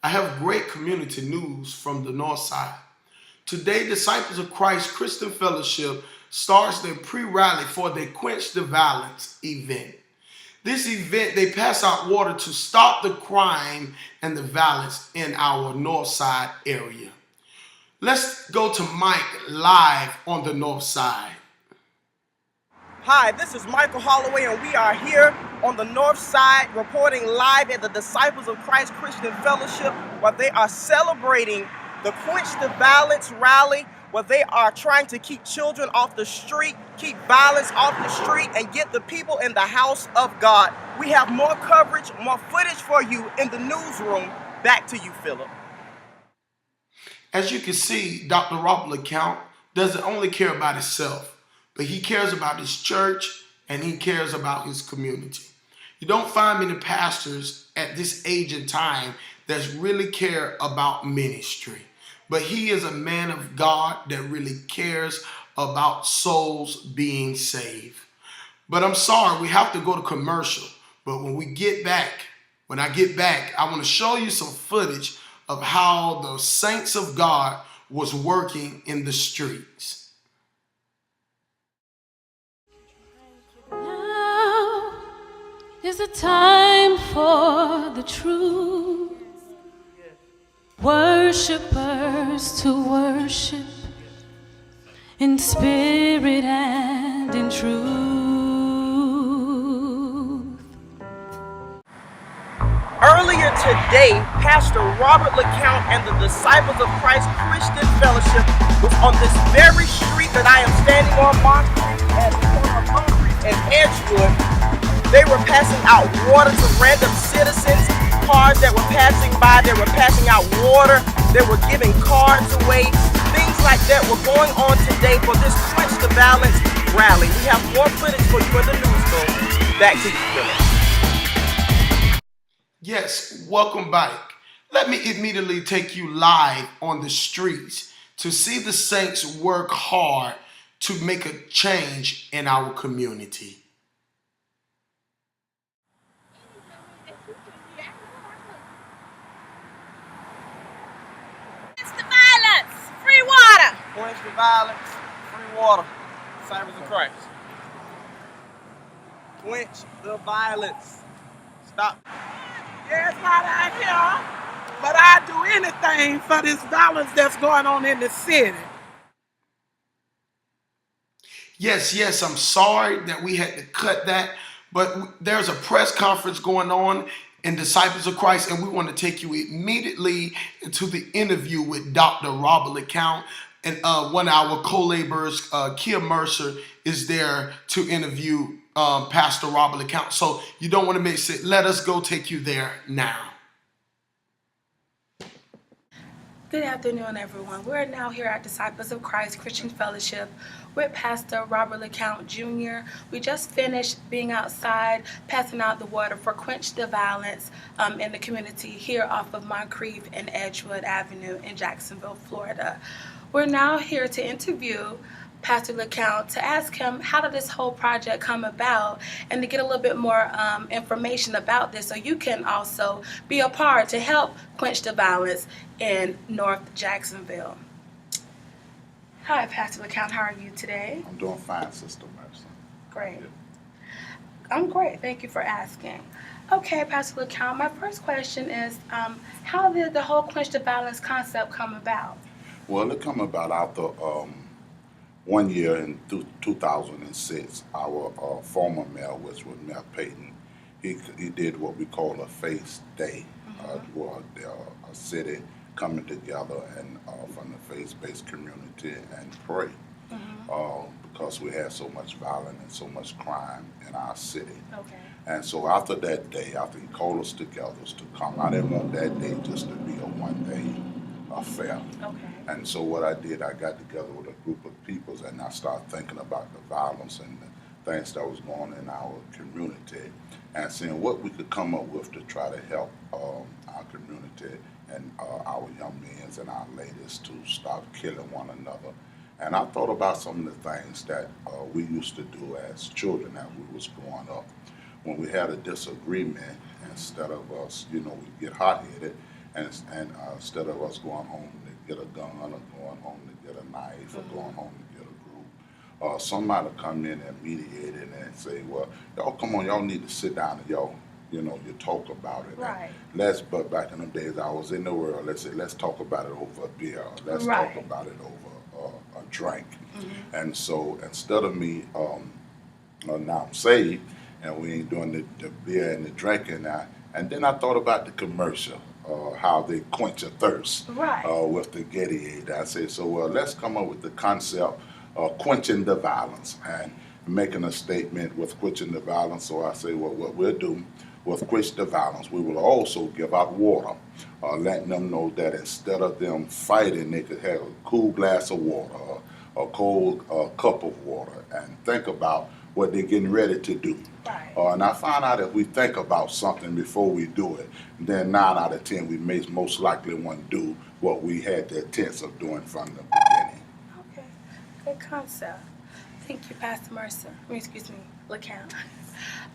I have great community news from the North Side. Today, Disciples of Christ Christian Fellowship starts their pre-rally for their Quench the Violence event. This event, they pass out water to stop the crime and the violence in our North Side area. Let's go to Mike live on the North Side. Hi, this is Michael Holloway, and we are here on the North Side reporting live at the Disciples of Christ Christian Fellowship, where they are celebrating the Quench the Violence rally, where they are trying to keep children off the street, keep violence off the street, and get the people in the house of God. We have more coverage, more footage for you in the newsroom. Back to you, Philip. As you can see, Dr. Robert LeCount doesn't only care about himself, but he cares about his church and he cares about his community. You don't find many pastors at this age and time that really care about ministry. But he is a man of God that really cares about souls being saved. But I'm sorry, we have to go to commercial. But when I get back, I want to show you some footage of how the saints of God was working in the streets. Now is the time for the true worshipers to worship in spirit and in truth. Earlier today, Pastor Robert LeCount and the Disciples of Christ Christian Fellowship was on this very street that I am standing on, and Edgewood. They were passing out water to random citizens, cars that were passing by. They were passing out water. They were giving cards away. Things like that were going on today for this Quench the Violence rally. We have more footage for you in the newsroom. Back to you, Philip. Yes, welcome back. Let me immediately take you live on the streets to see the saints work hard to make a change in our community. It's the violence, free water. Quench the violence, free water. Disciples of Christ. Quench the violence. Stop. Yeah, it's hot out here, but I'd do anything for this violence that's going on in the city. Yes, I'm sorry that we had to cut that, but there's a press conference going on in Disciples of Christ, and we want to take you immediately into the interview with Dr. Robert LeCount, and one of our co-laborers, Kia Mercer, is there to interview Pastor Robert LeCount. So you don't want to miss it. Let us go take you there now. Good afternoon, everyone. We're now here at Disciples of Christ Christian Fellowship with Pastor Robert LeCount Jr. We just finished being outside, passing out the water for Quench the Violence in the community here off of Moncrief and Edgewood Avenue in Jacksonville, Florida. We're now here to interview Pastor LeCount to ask him how did this whole project come about, and to get a little bit more information about this so you can also be a part to help quench the violence in North Jacksonville. Hi, Pastor LeCount. How are you today? I'm doing fine, Sister Mercy. Great. I'm great. Thank you for asking. Okay, Pastor LeCount, my first question is, how did the whole quench the violence concept come about? Well, it come about after 1 year in 2006. Our former mayor, which was Mayor Payton, he did what we call a faith day, where a city coming together and from the faith-based community and pray, because we had so much violence and so much crime in our city. Okay. And so after that day, after he called us together to come, I didn't want that day just to be a one-day affair. Okay. And so what I did, I got together with a group of people and I started thinking about the violence and the things that was going on in our community and seeing what we could come up with to try to help our community and our young men and our ladies to stop killing one another. And I thought about some of the things that we used to do as children as we was growing up. When we had a disagreement, instead of us, we get hot-headed and instead of us going home to get a gun or going home to get a knife or going home to get a group, somebody come in and mediate it and say, well, y'all come on, y'all need to sit down and y'all, you talk about it. Right. But back in the days I was in the world, let's talk about it over a beer. Let's Right. talk about it over a drink. And so instead of me, now I'm saved and we ain't doing the beer and the drinking now. And then I thought about the commercial, how they quench a thirst Right. with the Gatorade. I said, so let's come up with the concept of quenching the violence and making a statement with quenching the violence. So I say, well, what we'll do with quench the violence, we will also give out water, letting them know that instead of them fighting, they could have a cool glass of water, a cold cup of water, and think about what they're getting ready to do. Right. And I found out if we think about something before we do it, then 9 out of 10 we may most likely want to do what we had the intent of doing from the beginning. Okay. Good concept. Thank you, Pastor Mercer. Excuse me, LeCount.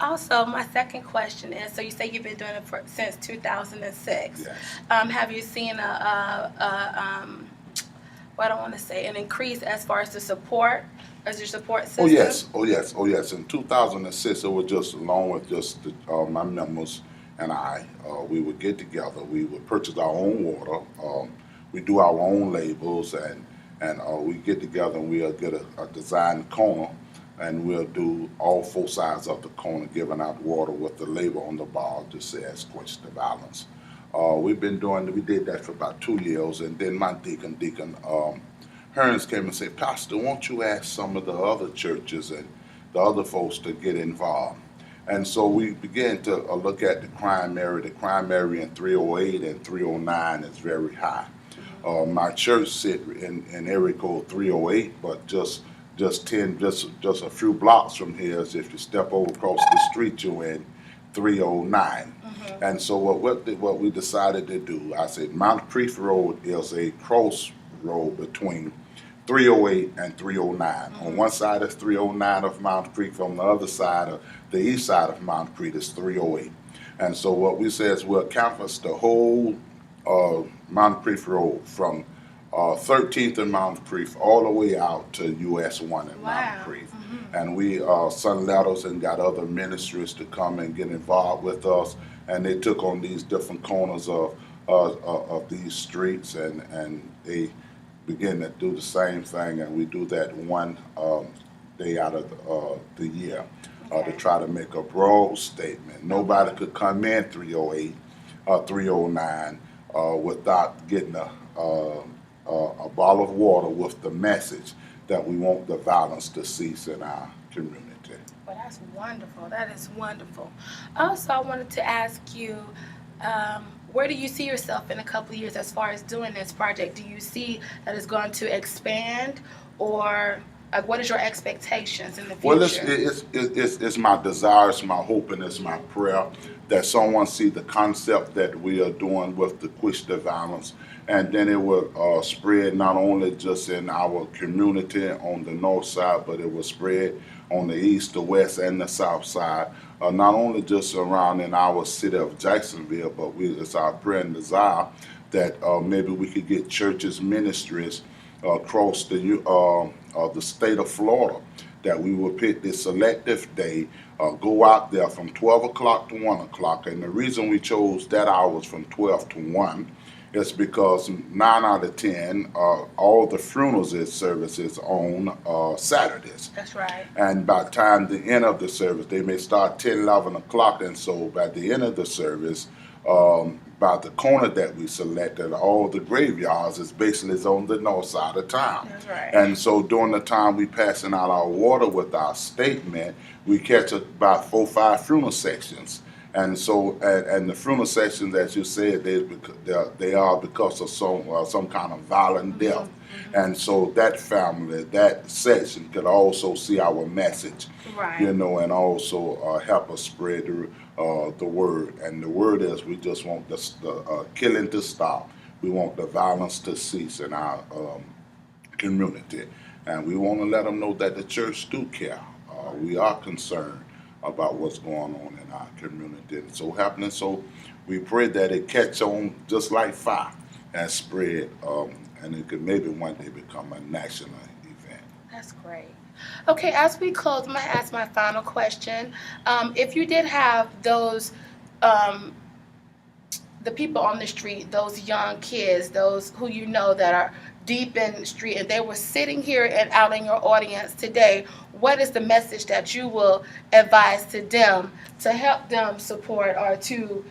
Also, my second question is, so you say you've been doing it since 2006. Yes. Have you seen what I want to say, an increase as far as the support, as your support system? Oh yes. In 2006, it was just along with just my members and I. We would get together. We would purchase our own water. We do our own labels, and we get together and we'll get a designed corner, and we'll do all 4 sides of the corner, giving out water with the label on the bar that says "Quench the Violence." We did that for about 2 years, and then my Deacon Hearns came and said, Pastor, won't you ask some of the other churches and the other folks to get involved? And so we began to look at the crime area. The crime area in 308 and 309 is very high. My church sit in area code 308, but just a few blocks from here is if you step over across the street, you're in 309. And so what we decided to do, I said Mount Crief Road is a crossroad between 308 and 309. On one side is 309 of Mount Crief, on the other side, of the east side of Mount Crief is 308. And so what we say is we'll canvass the whole Mount Crief Road from 13th and Mount Crief all the way out to US 1 in Mount Crief. And we sent letters and got other ministries to come and get involved with us, and they took on these different corners of these streets, and they begin to do the same thing, and we do that one day out of the year to try to make a broad statement. Nobody could come in 308 or 309 without getting a bottle of water with the message that we want the violence to cease in our community. Well, that's wonderful. That is wonderful. Also, I wanted to ask you, where do you see yourself in a couple of years as far as doing this project? Do you see that it's going to expand, or what is your expectations in the future? Well, it's my desire, it's my hope, and it's my prayer that someone see the concept that we are doing with the Quench the Violence, and then it will spread not only just in our community on the north side, but it will spread on the east, the west, and the south side. Not only just around in our city of Jacksonville, but it's our prayer and desire that maybe we could get churches, ministries across the state of Florida, that we will pick this selective day, go out there from 12 o'clock to 1 o'clock. And the reason we chose that hours from 12 to 1 is because 9 out of 10, all the funerals services on Saturdays. That's right. And by the time the end of the service, they may start 10, 11 o'clock. And so by the end of the service, by the corner that we selected, all the graveyards is basically on the north side of town. That's right. And so during the time we passing out our water with our statement, we catch about 4 or 5 funeral sections. And so, and the funeral sections, as you said, they are because of some kind of violent death. And so that family, that section could also see our message, Right. and also help us spread the word. And the word is we just want the killing to stop. We want the violence to cease in our community. And we want to let them know that the church do care. We are concerned about what's going on in our community. And so We pray that it catch on just like fire and spread, and it could maybe one day become a national event. That's great. Okay, as we close, I'm going to ask my final question. If you did have those, um, the people on the street, those young kids, those who you know that are deep in the street, and they were sitting here and out in your audience today, what is the message that you will advise to them to help them support or to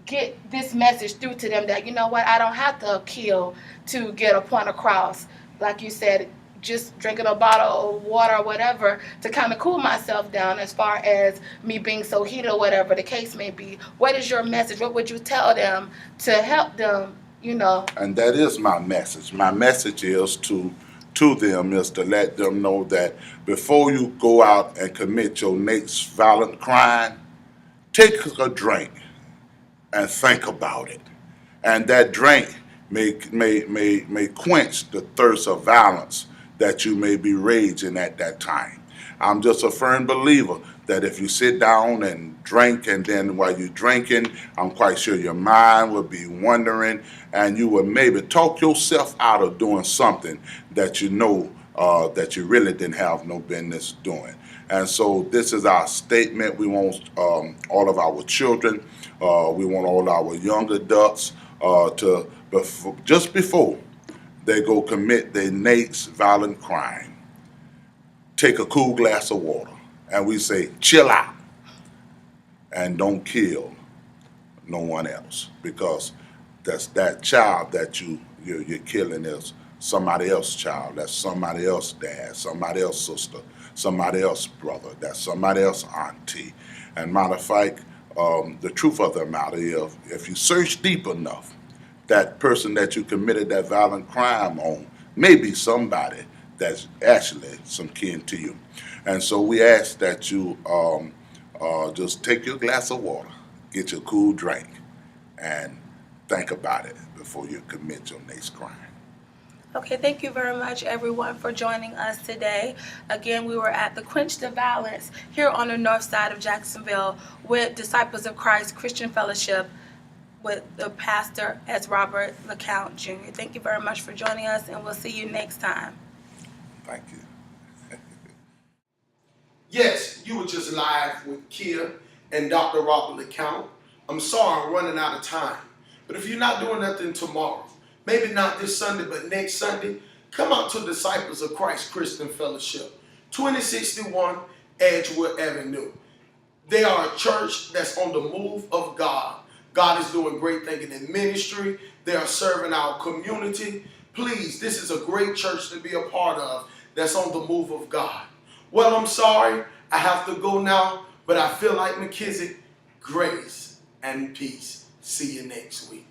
get this message through to them that, you know what, I don't have to kill to get a point across? Like you said, just drinking a bottle of water or whatever to kind of cool myself down as far as me being so heated or whatever the case may be. What is your message? What would you tell them to help them, you know? And that is my message. My message is to them is to let them know that before you go out and commit your next violent crime, take a drink and think about it. And that drink may quench the thirst of violence that you may be raging at that time. I'm just a firm believer that if you sit down and drink, and then while you're drinking, I'm quite sure your mind will be wandering, and you will maybe talk yourself out of doing something that you know that you really didn't have no business doing. And so this is our statement. We want all of our children, we want all our young adults to, just before they go commit their next violent crime, take a cool glass of water, and we say, chill out, and don't kill no one else, because that's that child that you're killing is somebody else's child. That's somebody else's dad, somebody else's sister, somebody else's brother, that's somebody else's auntie. And matter of fact, the truth of the matter is, if you search deep enough, that person that you committed that violent crime on may be somebody that's actually some kin to you. And so we ask that you just take your glass of water, get your cool drink, and think about it before you commit your next crime. Okay, thank you very much, everyone, for joining us today. Again, we were at the Quench the Violence here on the north side of Jacksonville with Disciples of Christ Christian Fellowship with the pastor as Robert LeCount Jr. Thank you very much for joining us, and we'll see you next time. Thank you. Yes, you were just live with Kia and Dr. Robert LeCount. I'm sorry I'm running out of time. But if you're not doing nothing tomorrow, maybe not this Sunday, but next Sunday, come out to Disciples of Christ Christian Fellowship, 2061 Edgewood Avenue. They are a church that's on the move of God. God is doing great things in ministry. They are serving our community. Please, this is a great church to be a part of that's on the move of God. Well, I'm sorry, I have to go now, but I feel like McKissick, grace and peace. See you next week.